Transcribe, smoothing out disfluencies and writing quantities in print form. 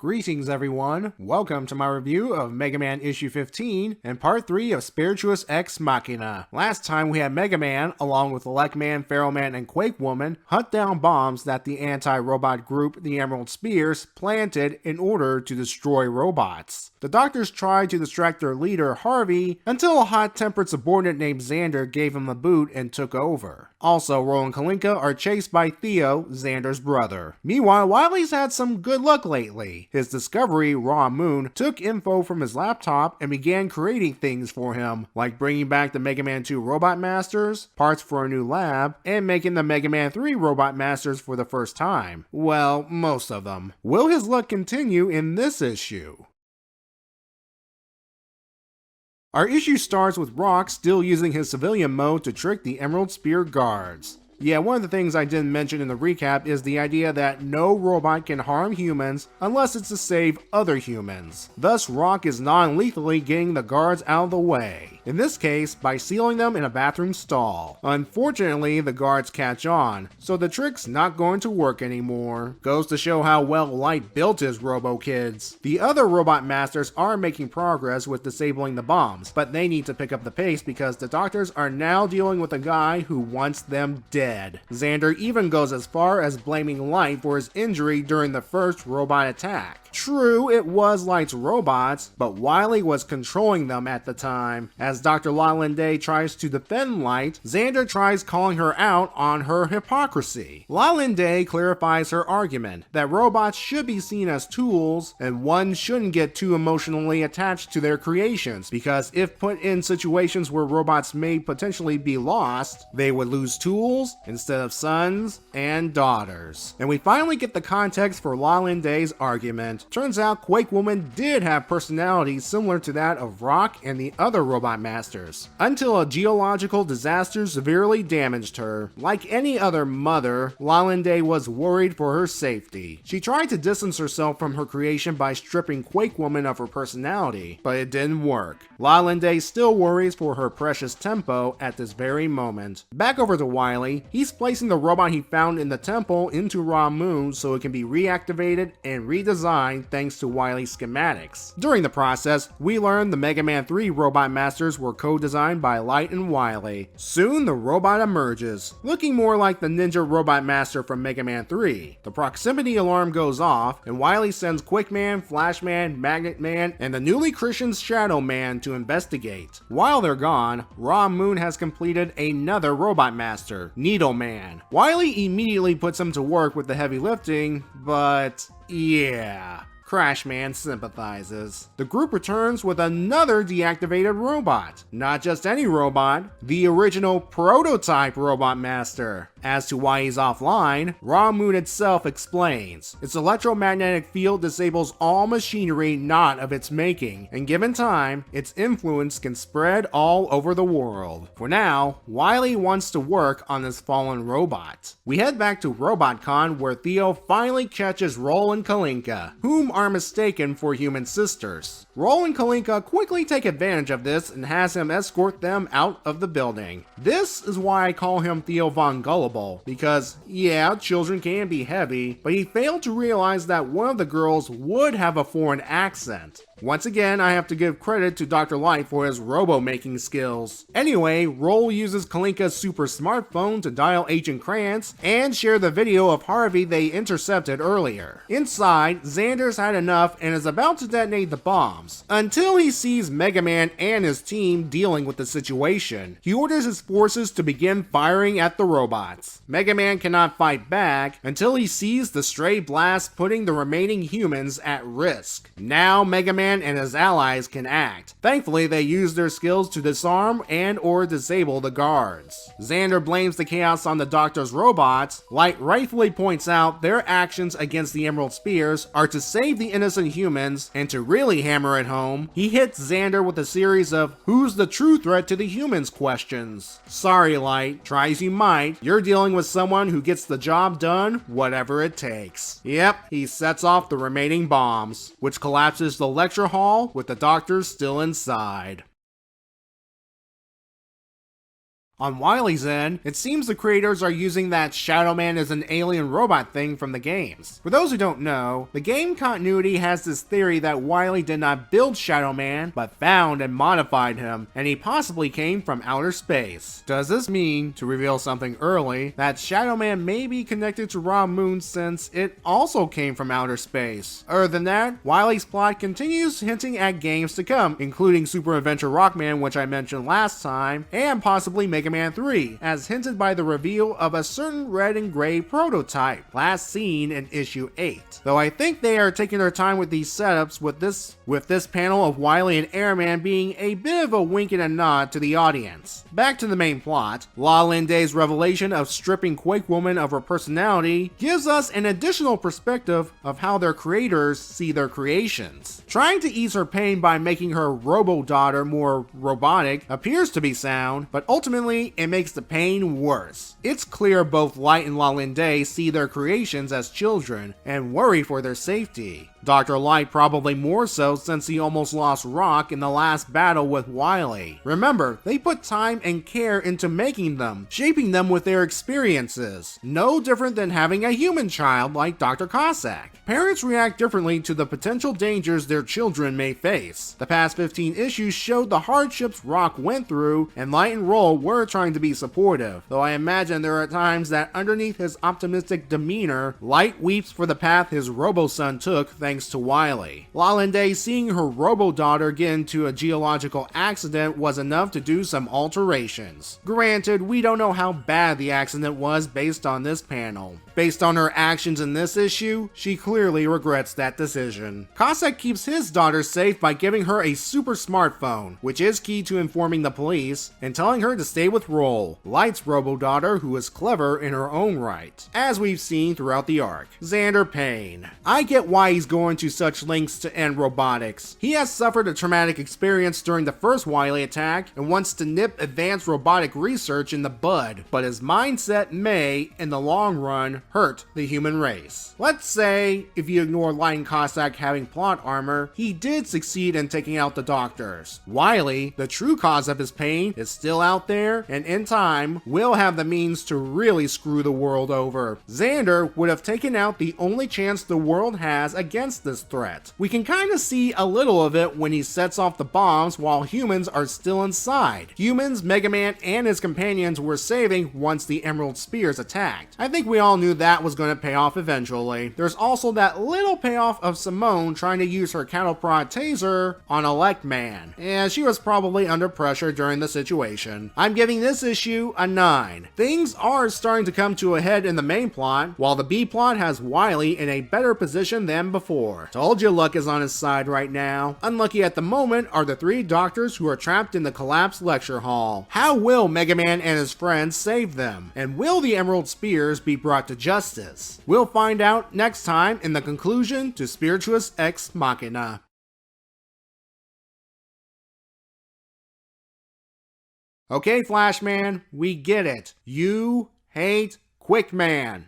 Greetings everyone, welcome to my review of Mega Man issue 15 and part 3 of Spirituous Ex Machina. Last time we had Mega Man, along with Elect Man, Pharaoh Man, and Quake Woman, hunt down bombs that the anti-robot group, the Emerald Spears, planted in order to destroy robots. The doctors tried to distract their leader, Harvey, until a hot-tempered subordinate named Xander gave him a boot and took over. Also, Roll and Kalinka are chased by Theo, Xander's brother. Meanwhile, Wily's had some good luck lately. His discovery, Raw Moon, took info from his laptop and began creating things for him, like bringing back the Mega Man 2 Robot Masters, parts for a new lab, and making the Mega Man 3 Robot Masters for the first time. Well, most of them. Will his luck continue in this issue? Our issue starts with Rock still using his civilian mode to trick the Emerald Spear guards. Yeah, one of the things I didn't mention in the recap is the idea that no robot can harm humans unless it's to save other humans. Thus, Rock is non-lethally getting the guards out of the way. In this case, by sealing them in a bathroom stall. Unfortunately, the guards catch on, so the trick's not going to work anymore. Goes to show how well Light built his Robo-Kids. The other Robot Masters are making progress with disabling the bombs, but they need to pick up the pace because the doctors are now dealing with a guy who wants them dead. Xander even goes as far as blaming Light for his injury during the first robot attack. True, it was Light's robots, but Wily was controlling them at the time. As Dr. Lalande tries to defend Light, Xander tries calling her out on her hypocrisy. Lalande clarifies her argument that robots should be seen as tools, and one shouldn't get too emotionally attached to their creations, because if put in situations where robots may potentially be lost, they would lose tools instead of sons and daughters. And we finally get the context for Lalande's argument. Turns out Quake Woman did have personalities similar to that of Rock and the other Robot Masters, until a geological disaster severely damaged her. Like any other mother, Lalande was worried for her safety. She tried to distance herself from her creation by stripping Quake Woman of her personality, but it didn't work. Lalande still worries for her precious tempo at this very moment. Back over to Wily, he's placing the robot he found in the temple into Raw Moon so it can be reactivated and redesigned thanks to Wily's schematics. During the process, we learn the Mega Man 3 Robot Masters were co-designed by Light and Wily. Soon the robot emerges, looking more like the Ninja Robot Master from Mega Man 3. The proximity alarm goes off, and Wily sends Quick Man, Flash Man, Magnet Man, and the newly christened Shadow Man to investigate. While they're gone, Raw Moon has completed another Robot Master, Needle Man. Wily immediately puts him to work with the heavy lifting, but yeah. Crash Man sympathizes. The group returns with another deactivated robot. Not just any robot, the original prototype Robot Master. As to why he's offline, Raw Moon itself explains. Its electromagnetic field disables all machinery not of its making, and given time, its influence can spread all over the world. For now, Wily wants to work on this fallen robot. We head back to RobotCon where Theo finally catches Roll and Kalinka, whom are mistaken for human sisters. Roll and Kalinka quickly take advantage of this and has him escort them out of the building. This is why I call him Theo Von Gullible, because yeah, children can be heavy, but he failed to realize that one of the girls would have a foreign accent. Once again, I have to give credit to Dr. Light for his robo-making skills. Anyway, Roll uses Kalinka's super smartphone to dial Agent Krantz and share the video of Harvey they intercepted earlier. Inside, Xander's had enough and is about to detonate the bombs, until he sees Mega Man and his team dealing with the situation. He orders his forces to begin firing at the robots. Mega Man cannot fight back until he sees the stray blast putting the remaining humans at risk. Now Mega Man and his allies can act. Thankfully, they use their skills to disarm and or disable the guards. Xander blames the chaos on the Doctor's robots. Light rightfully points out their actions against the Emerald Spears are to save the innocent humans, and to really hammer it home, he hits Xander with a series of "who's the true threat to the humans" questions. Sorry Light, try as you might, you're dealing with someone who gets the job done, whatever it takes. Yep, he sets off the remaining bombs, which collapses the lecture hall with the doctors still inside. On Wily's end, it seems the creators are using that Shadow Man is an alien robot thing from the games. For those who don't know, the game continuity has this theory that Wily did not build Shadow Man, but found and modified him, and he possibly came from outer space. Does this mean, to reveal something early, that Shadow Man may be connected to Ra Moon since it also came from outer space? Other than that, Wily's plot continues hinting at games to come, including Super Adventure Rockman, which I mentioned last time, and possibly Mega Man 3, as hinted by the reveal of a certain red and gray prototype, last seen in issue 8. Though I think they are taking their time with these setups, with this panel of Wily and Airman being a bit of a wink and a nod to the audience. Back to the main plot, La Linde's revelation of stripping Quake Woman of her personality gives us an additional perspective of how their creators see their creations. Trying to ease her pain by making her robo-daughter more robotic appears to be sound, but ultimately it makes the pain worse. It's clear both Light and La Linde see their creations as children and worry for their safety. Dr. Light probably more so since he almost lost Rock in the last battle with Wily. Remember, they put time and care into making them, shaping them with their experiences. No different than having a human child like Dr. Cossack. Parents react differently to the potential dangers their children may face. The past 15 issues showed the hardships Rock went through, and Light and Roll were trying to be supportive, though I imagine there are times that underneath his optimistic demeanor, Light weeps for the path his robo-son took thanks to Wily. La Linde seeing her robo-daughter get into a geological accident was enough to do some alterations. Granted, we don't know how bad the accident was based on this panel. Based on her actions in this issue, she clearly regrets that decision. Cossack keeps his daughter safe by giving her a super smartphone, which is key to informing the police, and telling her to stay with Roll, Light's robo-daughter who is clever in her own right, as we've seen throughout the arc. Xander Payne. I get why he's going to such lengths to end robotics. He has suffered a traumatic experience during the first Wily attack and wants to nip advanced robotic research in the bud, but his mindset may, in the long run, hurt the human race. Let's say, if you ignore Light and Cossack having plot armor, he did succeed in taking out the doctors. Wily, the true cause of his pain, is still out there, and in time, will have the means to really screw the world over. Xander would have taken out the only chance the world has against this threat. We can kind of see a little of it when he sets off the bombs while humans are still inside. Humans, Mega Man, and his companions were saving once the Emerald Spears attacked. I think we all knew that was going to pay off eventually. There's also that little payoff of Simone trying to use her cattle prod taser on Elect Man, and she was probably under pressure during the situation. I'm giving this issue a 9. Things are starting to come to a head in the main plot, while the B plot has Wily in a better position than before. Told you luck is on his side right now. Unlucky at the moment are the 3 doctors who are trapped in the collapsed lecture hall. How will Mega Man and his friends save them? And will the Emerald Spears be brought to justice? We'll find out next time in the conclusion to Spiritus Ex Machina. Okay, Flashman, we get it. You hate Quickman.